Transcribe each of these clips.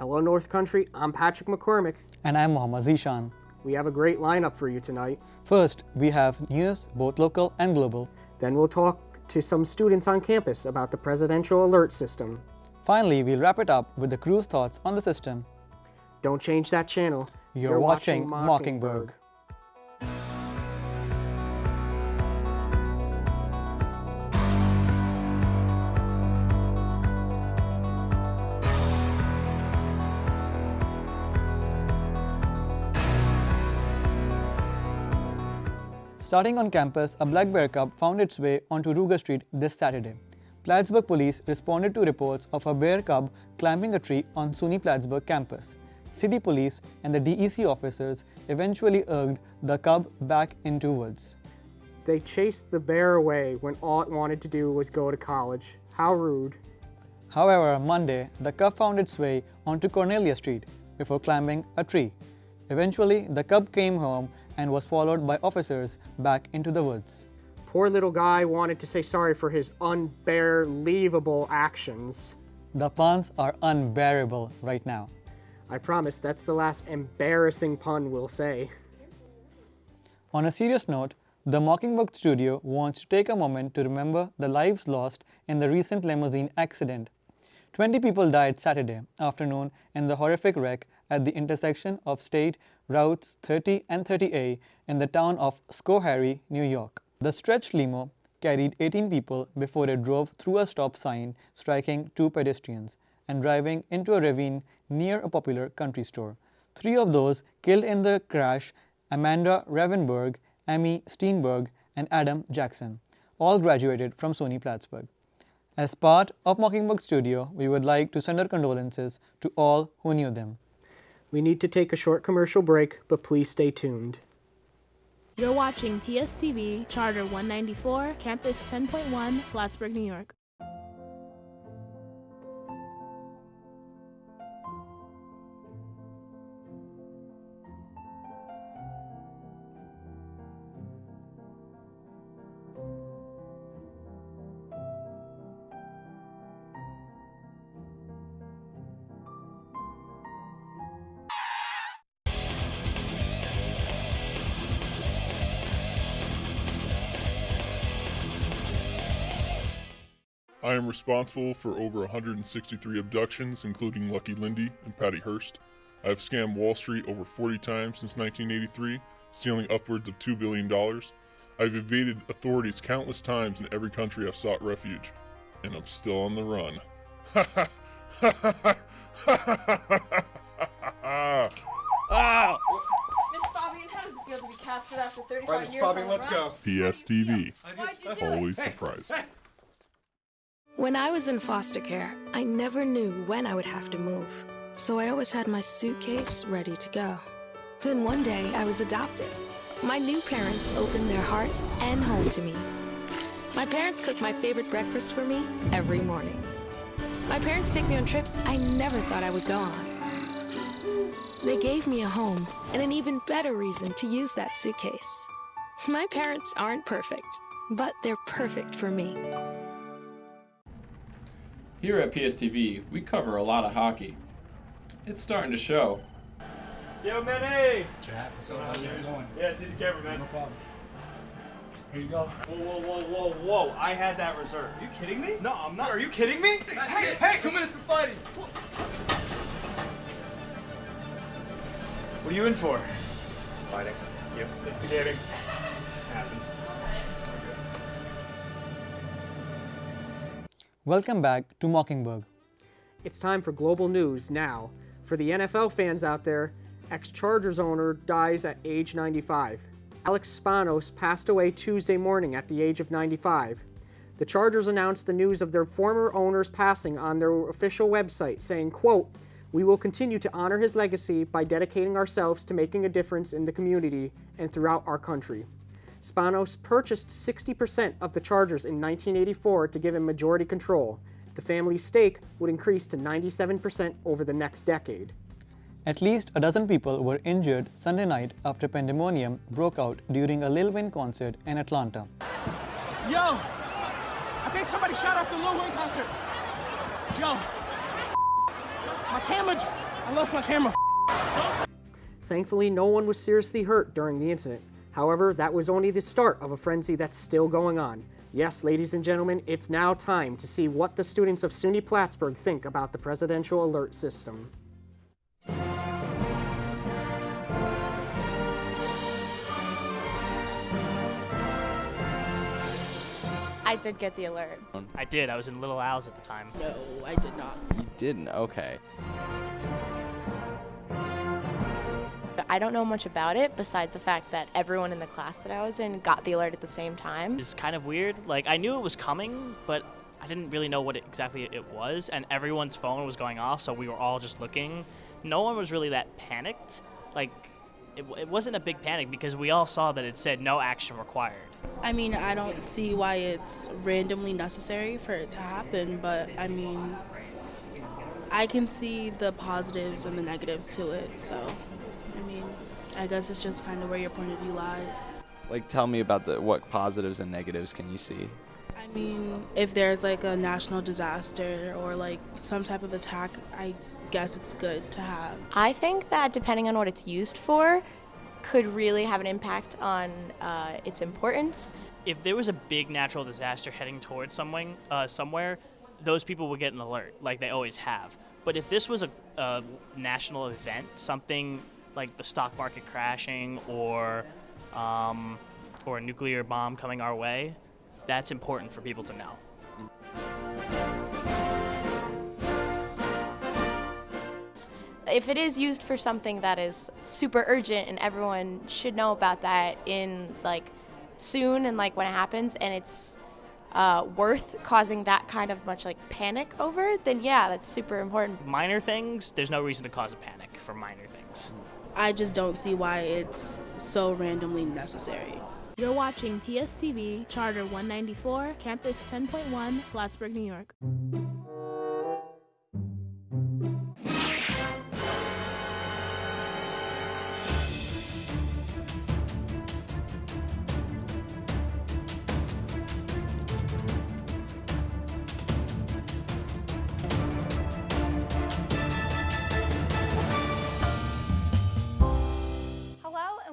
Hello, North Country. I'm Patrick McCormick. And I'm Mohammad Zishan. We have a great lineup for you tonight. First, we have news, both local and global. Then we'll talk to some students on campus about the presidential alert system. Finally, we'll wrap it up with the crew's thoughts on the system. Don't change that channel. You're watching Mockingbird. Starting on campus, a black bear cub found its way onto Ruger Street this Saturday. Plattsburgh police responded to reports of a bear cub climbing a tree on SUNY Plattsburgh campus. City police and the DEC officers eventually urged the cub back into woods. They chased the bear away when all it wanted to do was go to college. How rude. However, on Monday, the cub found its way onto Cornelia Street before climbing a tree. Eventually, the cub came home and was followed by officers back into the woods. Poor little guy wanted to say sorry for his unbearable actions. The puns are unbearable right now. I promise that's the last embarrassing pun we'll say. On a serious note, the Mockingbird studio wants to take a moment to remember the lives lost in the recent limousine accident. 20 people died Saturday afternoon in the horrific wreck at the intersection of State Routes 30 and 30A in the town of Schoharie, New York. The stretched limo carried 18 people before it drove through a stop sign, striking 2 pedestrians, and driving into a ravine near a popular country store. 3 of those killed in the crash, Amanda Ravenberg, Amy Steenberg, and Adam Jackson, all graduated from SUNY Plattsburgh. As part of Mockingbird Studio, we would like to send our condolences to all who knew them. We need to take a short commercial break, but please stay tuned. You're watching PSTV, Charter 194, Campus 10.1, Plattsburgh, New York. I am responsible for over 163 abductions, including Lucky Lindy and Patty Hearst. I have scammed Wall Street over 40 times since 1983, stealing upwards of $2 billion. I've evaded authorities countless times in every country I've sought refuge, and I'm still on the run. Oh! Miss Fabian, how does it feel to be captured after 35 years on the let's run? go. PSTV, Why'd you do always it? surprising. When I was in foster care, I never knew when I would have to move, so I always had my suitcase ready to go. Then one day, I was adopted. My new parents opened their hearts and home to me. My parents cook my favorite breakfast for me every morning. My parents take me on trips I never thought I would go on. They gave me a home and an even better reason to use that suitcase. My parents aren't perfect, but they're perfect for me. Here at PSTV, we cover a lot of hockey. It's starting to show. Yo, Manny! So how's it going? Yeah, see the camera, man. No problem. Here you go. Whoa. I had that reserved. Are you kidding me? No, I'm not. Are you kidding me? Hey, 2 minutes for fighting. What are you in for? Fighting. Yep, instigating. Happens. Welcome back to Mockingbird. It's time for global news now. For the NFL fans out there, ex-Chargers owner dies at age 95. Alex Spanos passed away Tuesday morning at the age of 95. The Chargers announced the news of their former owner's passing on their official website, saying, quote, "We will continue to honor his legacy by dedicating ourselves to making a difference in the community and throughout our country." Spanos purchased 60% of the Chargers in 1984 to give him majority control. The family's stake would increase to 97% over the next decade. At least a dozen people were injured Sunday night after pandemonium broke out during a Lil Wayne concert in Atlanta. Yo! I think somebody shot up the Lil Wayne concert. Yo! My camera... I lost my camera. Thankfully, no one was seriously hurt during the incident. However, that was only the start of a frenzy that's still going on. Yes, ladies and gentlemen, it's now time to see what the students of SUNY Plattsburgh think about the presidential alert system. I did get the alert. I did. I was in Little Al's at the time. No, I did not. You didn't? Okay. I don't know much about it besides the fact that everyone in the class that I was in got the alert at the same time. It's kind of weird. Like, I knew it was coming, but I didn't really know what exactly it was, and everyone's phone was going off, so we were all just looking. No one was really that panicked. Like, it wasn't a big panic because we all saw that it said no action required. I mean, I don't see why it's randomly necessary for it to happen, but I mean, I can see the positives and the negatives to it, so I mean, I guess it's just kind of where your point of view lies. Like, tell me about what positives and negatives can you see? I mean, if there's like a national disaster or like some type of attack, I guess it's good to have. I think that depending on what it's used for, could really have an impact on its importance. If there was a big natural disaster heading towards somewhere, those people would get an alert, like they always have. But if this was a national event, something like the stock market crashing or a nuclear bomb coming our way, that's important for people to know. If it is used for something that is super urgent and everyone should know about that in like soon and like when it happens and it's worth causing that kind of much like panic over, then yeah, that's super important. Minor things, there's no reason to cause a panic for minor things. I just don't see why it's so randomly necessary. You're watching PSTV, Charter 194, Campus 10.1, Plattsburgh, New York.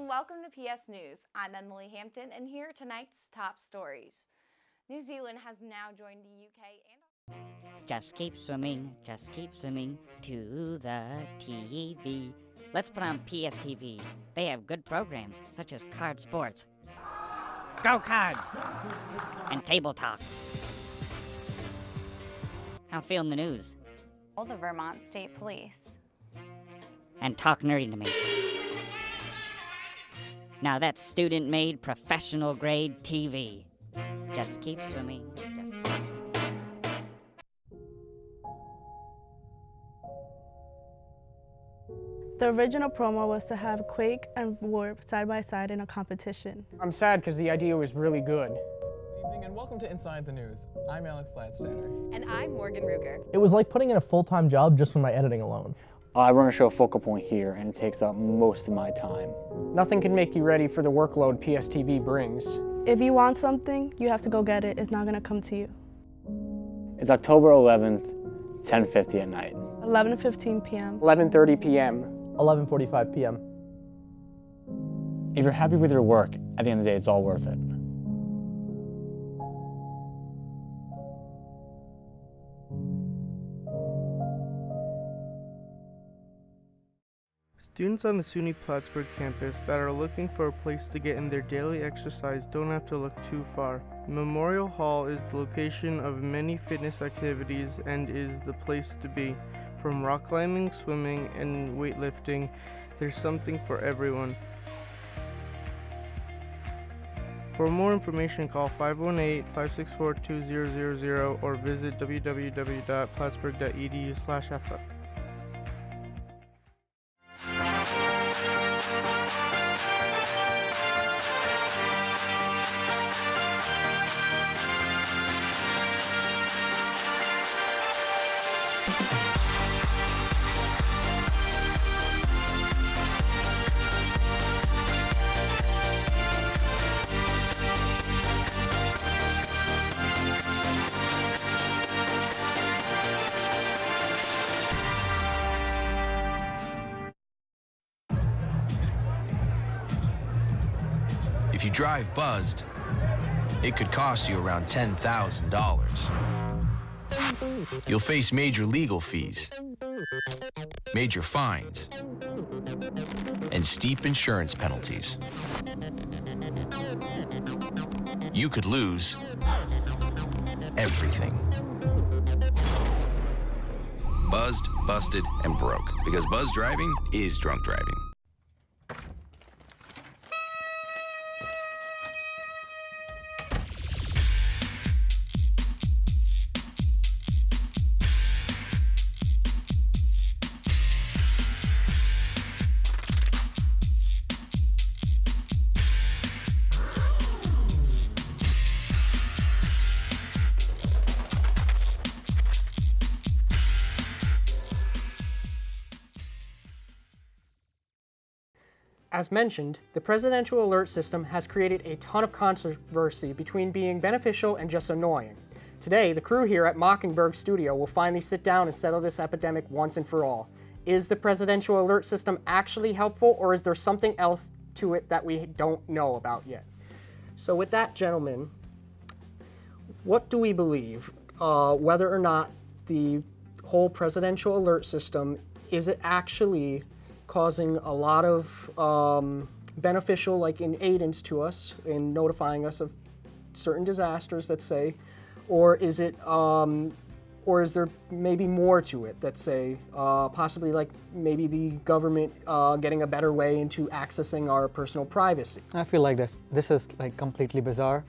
Welcome to PS News. I'm Emily Hampton, and here are tonight's top stories. New Zealand has now joined the UK and... Just keep swimming to the TV. Let's put on PSTV. They have good programs, such as Card Sports, Go Cards, and Table Talk. How feeling the news? The Vermont State Police. And talk nerdy to me. Now that's student-made, professional-grade TV. Just keep swimming. The original promo was to have Quake and Warp side by side in a competition. I'm sad because the idea was really good. Good evening and welcome to Inside the News. I'm Alex Gladsteiner. And I'm Morgan Ruger. It was like putting in a full-time job just for my editing alone. I run a show Focal Point here, and it takes up most of my time. Nothing can make you ready for the workload PSTV brings. If you want something, you have to go get it. It's not going to come to you. It's October 11th, 10:50 at night. 11:15 p.m. 11:30 p.m. 11:45 p.m. If you're happy with your work, at the end of the day, it's all worth it. Students on the SUNY Plattsburgh campus that are looking for a place to get in their daily exercise don't have to look too far. Memorial Hall is the location of many fitness activities and is the place to be. From rock climbing, swimming, and weightlifting, there's something for everyone. For more information, call 518-564-2000 or visit www.plattsburgh.edu/athletic. If you drive buzzed, it could cost you around $10,000. You'll face major legal fees, major fines, and steep insurance penalties. You could lose everything. Buzzed, busted, and broke. Because buzz driving is drunk driving. As mentioned, the Presidential Alert System has created a ton of controversy between being beneficial and just annoying. Today, the crew here at Mockingbird Studio will finally sit down and settle this epidemic once and for all. Is the Presidential Alert System actually helpful, or is there something else to it that we don't know about yet? So with that, gentlemen, what do we believe? Whether or not the whole Presidential Alert System, is it actually causing a lot of beneficial, like in aidance to us in notifying us of certain disasters, let's say, or is there maybe more to it, let's say, possibly like maybe the government getting a better way into accessing our personal privacy? I feel like this is like completely bizarre.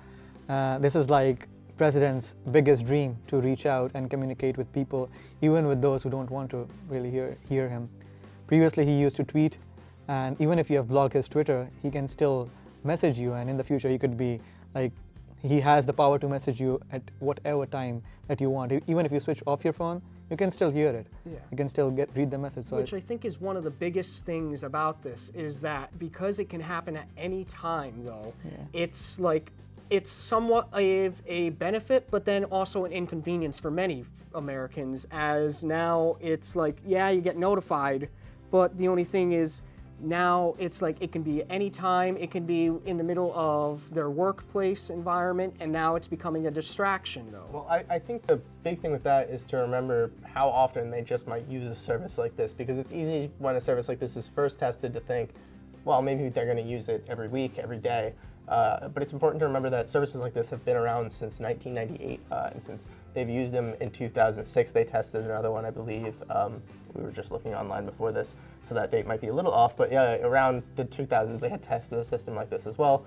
This is like President's biggest dream, to reach out and communicate with people, even with those who don't want to really hear him. Previously, he used to tweet, and even if you have blocked his Twitter, he can still message you, and in the future, he could be like, he has the power to message you at whatever time that you want. Even if you switch off your phone, you can still hear it. Yeah. You can still read the message. So Which I think is one of the biggest things about this, is that because it can happen at any time, though, it's like, it's somewhat a benefit, but then also an inconvenience for many Americans, as now it's like, yeah, you get notified, but the only thing is, now it's like it can be any time, it can be in the middle of their workplace environment, and now it's becoming a distraction, though. Well, I think the big thing with that is to remember how often they just might use a service like this, because it's easy when a service like this is first tested to think, well, maybe they're going to use it every week, every day. But it's important to remember that services like this have been around since 1998, and since they've used them in 2006, they tested another one, I believe. We were just looking online before this, so that date might be a little off, but yeah, around the 2000s, they had tested a system like this as well.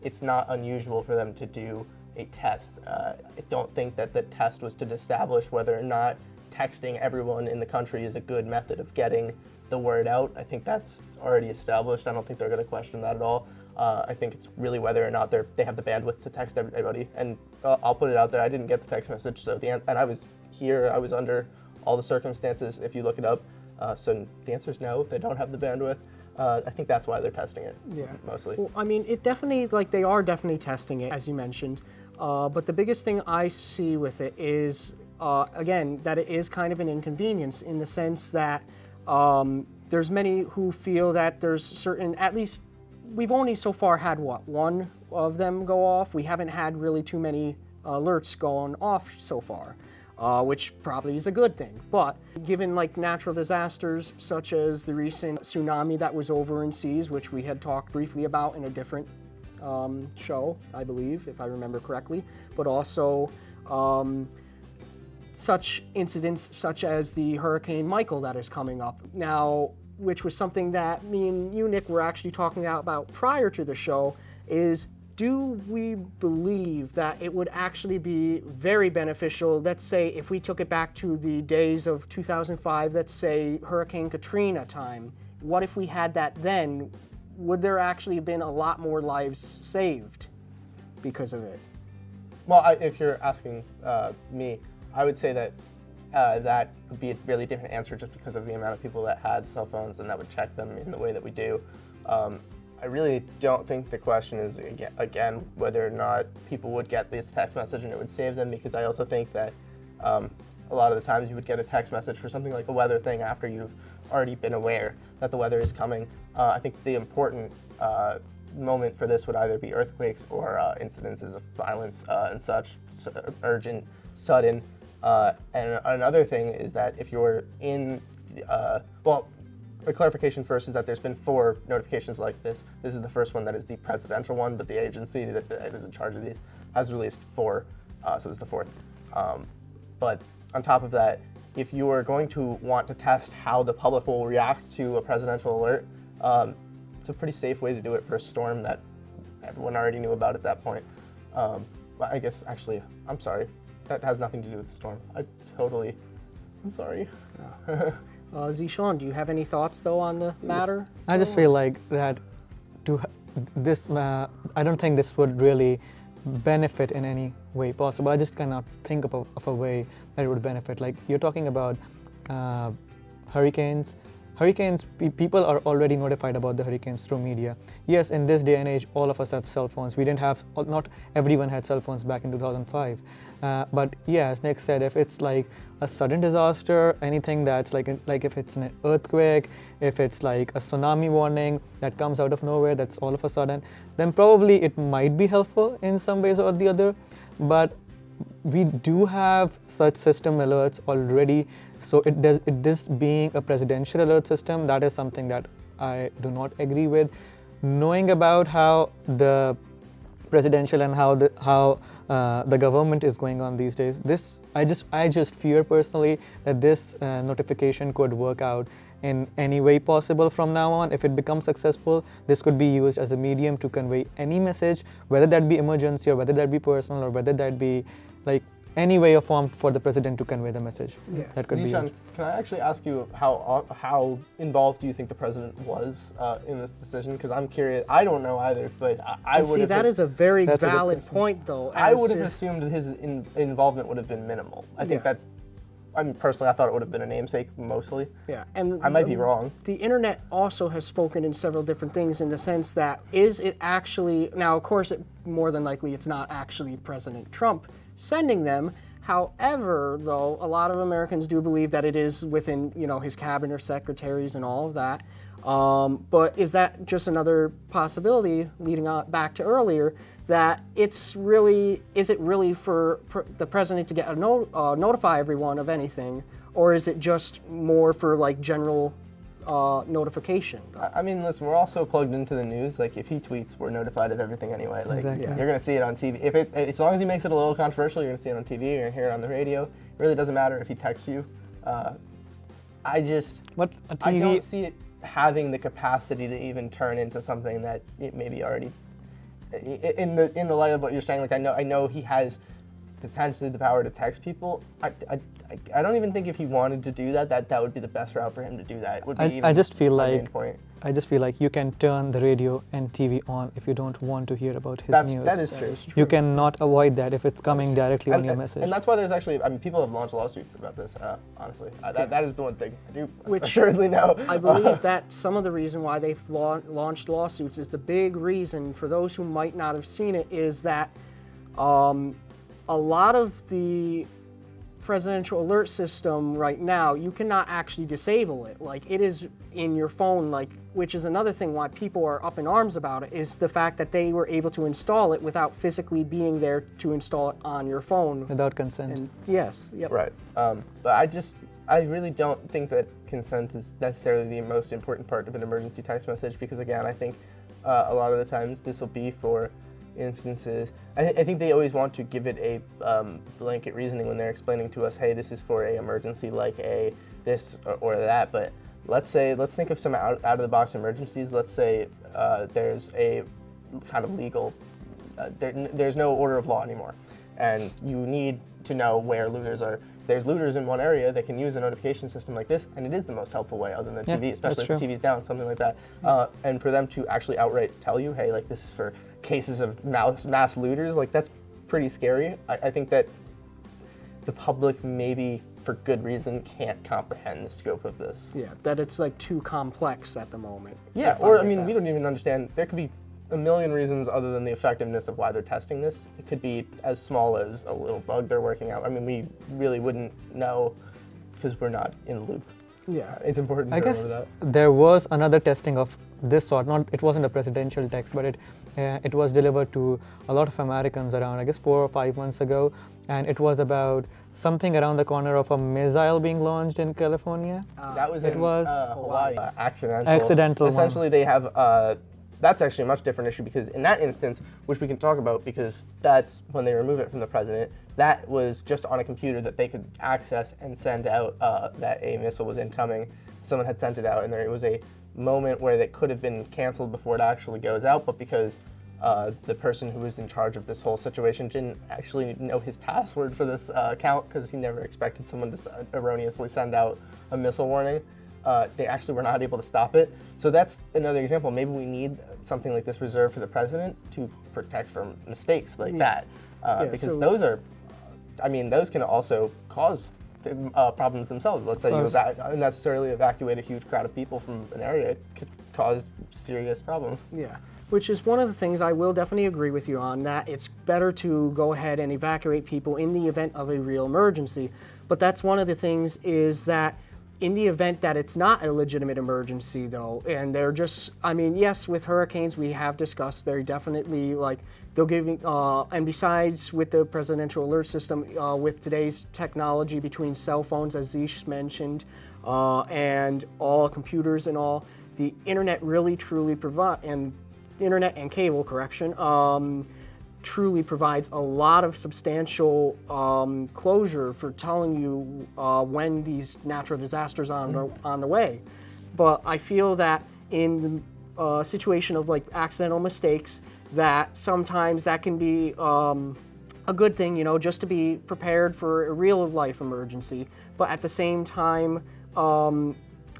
It's not unusual for them to do a test. I don't think that the test was to establish whether or not texting everyone in the country is a good method of getting the word out. I think that's already established. I don't think they're going to question that at all. I think it's really whether or not they have the bandwidth to text everybody. And I'll put it out there, I didn't get the text message, so and I was here, I was under all the circumstances, if you look it up. So the answer is no, they don't have the bandwidth. I think that's why they're testing it, mostly. Well, I mean, it definitely, like, they are definitely testing it, as you mentioned. But the biggest thing I see with it is, again, that it is kind of an inconvenience, in the sense that there's many who feel that there's certain, at least, we've only so far had, one of them go off. We haven't had really too many alerts going off so far, which probably is a good thing. But given like natural disasters, such as the recent tsunami that was over in seas, which we had talked briefly about in a different show, I believe, if I remember correctly, but also such incidents such as the Hurricane Michael that is coming up now, which was something that me and you, Nick, were actually talking about prior to the show, is do we believe that it would actually be very beneficial, let's say if we took it back to the days of 2005, let's say Hurricane Katrina time, what if we had that then? Would there actually have been a lot more lives saved because of it? Well, if you're asking me, I would say that that would be a really different answer, just because of the amount of people that had cell phones and that would check them in the way that we do. I really don't think the question is, again, whether or not people would get this text message and it would save them, because I also think that a lot of the times you would get a text message for something like a weather thing after you've already been aware that the weather is coming. I think the important moment for this would either be earthquakes or incidences of violence and such, urgent, sudden. And another thing is that if you're in, well, a clarification first is that there's been 4 notifications like this. This is the first one that is the presidential one, but the agency that is in charge of these has released 4, so this is the 4th. But on top of that, if you are going to want to test how the public will react to a presidential alert, it's a pretty safe way to do it for a storm that everyone already knew about at that point. But I guess, actually, I'm sorry. That has nothing to do with the storm. I'm sorry. Zishan, do you have any thoughts though on the matter? I just feel like that I don't think this would really benefit in any way possible. I just cannot think of a way that it would benefit. Like you're talking about hurricanes. People are already notified about the hurricanes through media. Yes, in this day and age, all of us have cell phones. We didn't have, not everyone had cell phones back in 2005. But yeah, as Nick said, if it's like a sudden disaster, anything that's like if it's an earthquake, if it's like a tsunami warning that comes out of nowhere, that's all of a sudden, then probably it might be helpful in some ways or the other. But we do have such system alerts already. So this being a presidential alert system, that is something that I do not agree with. Knowing about how the presidential and how the government is going on these days, I just fear personally that this notification could work out in any way possible from now on. If it becomes successful, this could be used as a medium to convey any message, whether that be emergency or whether that be personal or whether that be like any way or form for the president to convey the message. Yeah. That could Zishan, be. Can I actually ask you how involved do you think the president was in this decision? Because I'm curious. I don't know either, but I would. See, that is a very valid point, though. I would have assumed that his involvement would have been minimal. I think that. I mean, personally, I thought it would have been a namesake mostly. Yeah, and I might be wrong. The internet also has spoken in several different things in the sense that is it actually now? Of course, more than likely, it's not actually President Trump sending them. However, though, a lot of Americans do believe that it is within, his cabinet secretaries and all of that. But is that just another possibility, leading on back to earlier, that is it really for the president to get notify everyone of anything, or is it just more for like general notification? I mean, listen, we're also plugged into the news. Like, if he tweets, we're notified of everything anyway. Like, exactly. You're going to see it on TV. As long as he makes it a little controversial, you're going to see it on TV, you're going to hear it on the radio. It really doesn't matter if he texts you. I don't see it having the capacity to even turn into something that it maybe already, in the light of what you're saying, like I know he has potentially the power to text people. I don't even think if he wanted to do that would be the best route for him to do that. It would be I just feel like you can turn the radio and TV on if you don't want to hear about his news. That is true. You cannot avoid that if it's coming directly on your message. And that's why there's actually, people have launched lawsuits about this, honestly. That is the one thing I do assuredly know. I believe that some of the reason why they've launched lawsuits is the big reason, for those who might not have seen it, is that a lot of the presidential alert system right now, you cannot actually disable it. Like, it is in your phone, which is another thing why people are up in arms about it, is the fact that they were able to install it without physically being there to install it on your phone. Without consent. And yes. Yep. Right. But I really don't think that consent is necessarily the most important part of an emergency text message, because again, I think a lot of the times this will be for instances. I think they always want to give it a blanket reasoning when they're explaining to us, hey, this is for a emergency like a this or that. But let's think of some out of the box emergencies. Let's say there's a kind of legal, there's no order of law anymore, and you need to know where looters are. There's looters in one area that can use a notification system like this, and it is the most helpful way other than TV, especially if the TV's down, something like that. And for them to actually outright tell you, hey, like, this is for cases of mass looters, like, that's pretty scary. I think that the public, maybe for good reason, can't comprehend the scope of this. Yeah, that it's like too complex at the moment. Yeah, or I mean, we don't even understand. There could be a million reasons other than the effectiveness of why they're testing this. It could be as small as a little bug they're working out. I mean, we really wouldn't know because we're not in the loop. Yeah, it's important to remember that. There was another testing of this sort. It wasn't a presidential text, but it was delivered to a lot of Americans around, I guess, 4 or 5 months ago, and it was about something around the corner of a missile being launched in California. That was it in was Hawaii. Accidental. Accidental one. Essentially, they have. That's actually a much different issue because in that instance, which we can talk about because that's when they remove it from the president, that was just on a computer that they could access and send out that a missile was incoming. Someone had sent it out, and there was a moment where it could have been canceled before it actually goes out, but because the person who was in charge of this whole situation didn't actually know his password for this account because he never expected someone to erroneously send out a missile warning. They actually were not able to stop it. So that's another example. Maybe we need something like this reserved for the president to protect from mistakes like that. Because those are, I mean, those can also cause problems themselves. Let's say you unnecessarily evacuate a huge crowd of people from an area, it could cause serious problems. Yeah, which is one of the things I will definitely agree with you on, that it's better to go ahead and evacuate people in the event of a real emergency. But that's one of the things is that in the event that it's not a legitimate emergency though, and they're just, I mean, yes, with hurricanes we have discussed, they're definitely like, they'll give, and besides with the presidential alert system, with today's technology between cell phones, as Zish mentioned, and all computers and all, the internet really truly and internet and cable, correction, truly provides a lot of substantial closure for telling you when these natural disasters are on the way. But I feel that in the situation of like accidental mistakes, that sometimes that can be a good thing, you know, just to be prepared for a real life emergency. But at the same time, all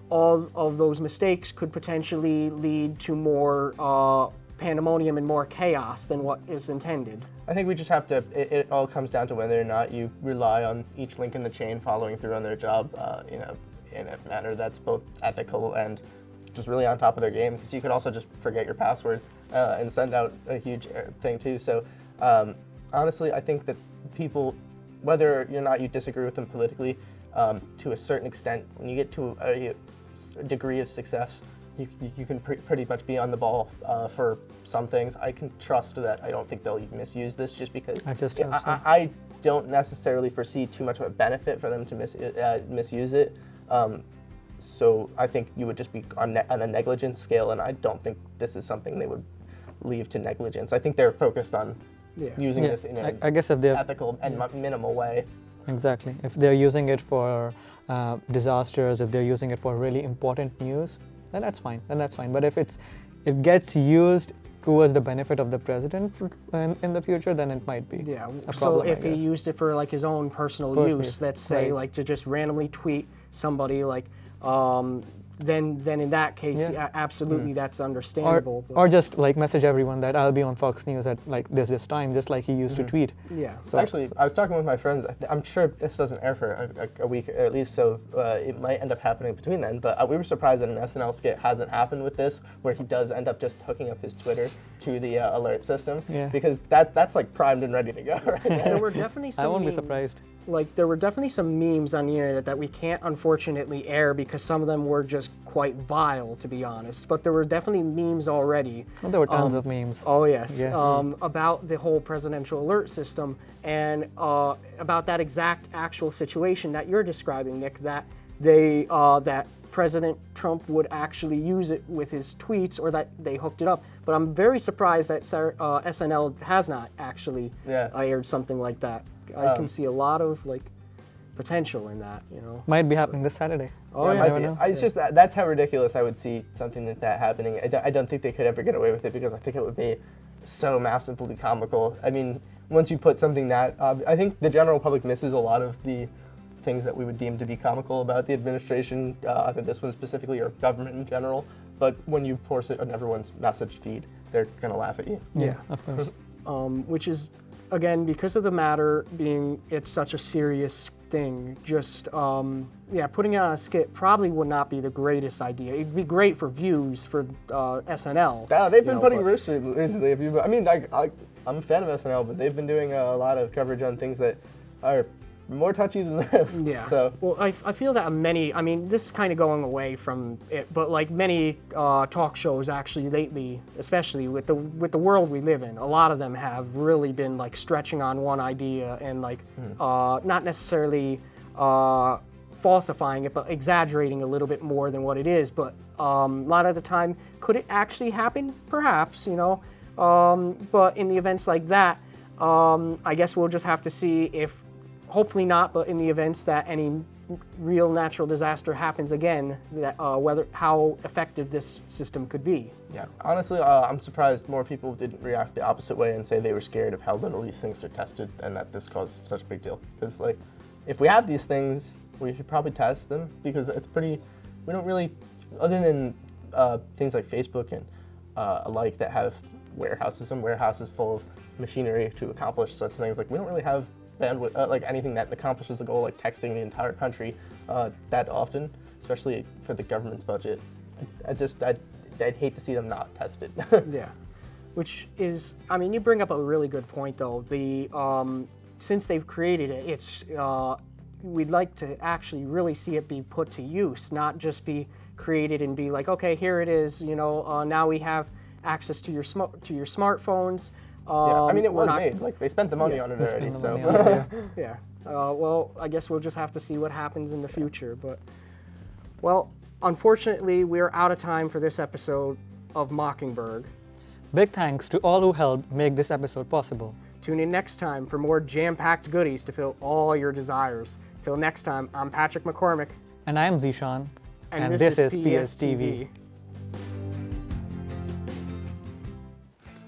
of those mistakes could potentially lead to more pandemonium and more chaos than what is intended. I think we just have to, it all comes down to whether or not you rely on each link in the chain following through on their job in a manner that's both ethical and just really on top of their game, because you could also just forget your password and send out a huge thing too. So honestly, I think that people, whether or not you disagree with them politically, to a certain extent, when you get to a degree of success, you can pretty much be on the ball for some things. I can trust that I don't think they'll misuse this just because I don't necessarily foresee too much of a benefit for them to misuse it. So I think you would just be on a negligence scale, and I don't think this is something they would leave to negligence. I think they're focused on using this in an ethical and minimal way. Exactly. If they're using it for disasters, if they're using it for really important news, then that's fine. But if it gets used towards the benefit of the president in the future, then it might be a problem. So if he used it for like his own personal use, let's say like to just randomly tweet somebody like, then in that case, absolutely that's understandable. Or just like message everyone that I'll be on Fox News at like this time, just like he used to tweet. Yeah. So actually, I was talking with my friends. I'm sure this doesn't air for a week at least, so it might end up happening between then. But we were surprised that an SNL skit hasn't happened with this, where he does end up just hooking up his Twitter to the alert system, because that's like primed and ready to go right now. There were definitely some I won't memes. be surprised. Like, there were definitely some memes on the internet that we can't unfortunately air because some of them were just quite vile, to be honest. But there were definitely memes already. Well, there were tons of memes. Oh, yes. About the whole presidential alert system and about that exact actual situation that you're describing, Nick, that that President Trump would actually use it with his tweets or that they hooked it up. But I'm very surprised that SNL has not actually aired something like that. I can see a lot of like potential in that, you know. Might be happening this Saturday. Oh yeah, might be. It's just that's how ridiculous I would see something like that happening. I don't think they could ever get away with it because I think it would be so massively comical. I mean, once you put something that, I think the general public misses a lot of the things that we would deem to be comical about the administration, either this one specifically or government in general. But when you force it on everyone's message feed, they're gonna laugh at you. Yeah, of course. Which is, again, because of the matter being it's such a serious thing, just putting it on a skit probably would not be the greatest idea. It'd be great for views for SNL. Yeah, they've been putting recently. I mean, I'm a fan of SNL, but they've been doing a lot of coverage on things that are more touchy than this. Yeah. So Well, I feel that many, I mean, this is kind of going away from it, but like many talk shows actually lately, especially with the world we live in, a lot of them have really been like stretching on one idea and like not necessarily falsifying it, but exaggerating a little bit more than what it is. But a lot of the time, could it actually happen? Perhaps, you know. But in the events like that, I guess we'll just have to see if, hopefully not, but in the events that any real natural disaster happens again, that how effective this system could be. yeah, honestly, I'm surprised more people didn't react the opposite way and say they were scared of how little these things are tested and that this caused such a big deal. Because like, if we have these things, we should probably test them because it's pretty. We don't really, other than things like Facebook and alike that have warehouses full of machinery to accomplish such things. Like we don't really have bandwidth, like anything that accomplishes the goal, like texting the entire country that often, especially for the government's budget. I'd hate to see them not test it. Yeah, which is, I mean, you bring up a really good point though. The since they've created it, it's we'd like to actually really see it be put to use, not just be created and be like, okay, here it is. You know, now we have access to your smartphones. Yeah, I mean, it was made. Like they spent the money on it already. So yeah. Well, I guess we'll just have to see what happens in the future. But well, unfortunately, we're out of time for this episode of Mockingbird. Big thanks to all who helped make this episode possible. Tune in next time for more jam-packed goodies to fill all your desires. Till next time, I'm Patrick McCormick. And I'm Zishan. And this is PSTV.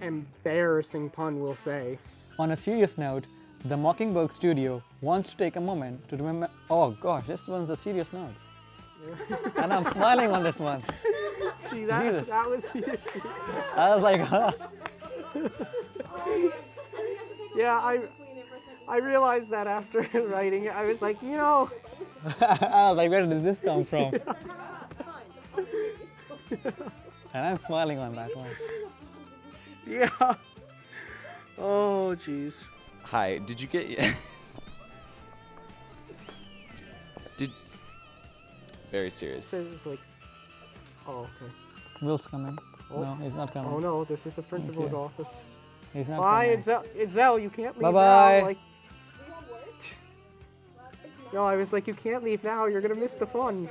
Embarrassing pun, we'll say. On a serious note, the Mockingbird studio wants to take a moment to remember. Oh gosh, this one's a serious note. And I'm smiling on this one. See, that Jesus. That was the issue. I was like, huh. Yeah, I realized that after writing it. I was like, you know. I was like, where did this come from? And I'm smiling on that one. Yeah. Oh, jeez. Hi, did you get... Very serious. So it's like, oh, okay. Will's coming. Oh. No, he's not coming. Oh no, this is the principal's Okay. office. He's not Bye, coming. it's Zell. You can't leave Bye-bye. now. Like, no, I was like, you can't leave now. You're gonna miss the fun.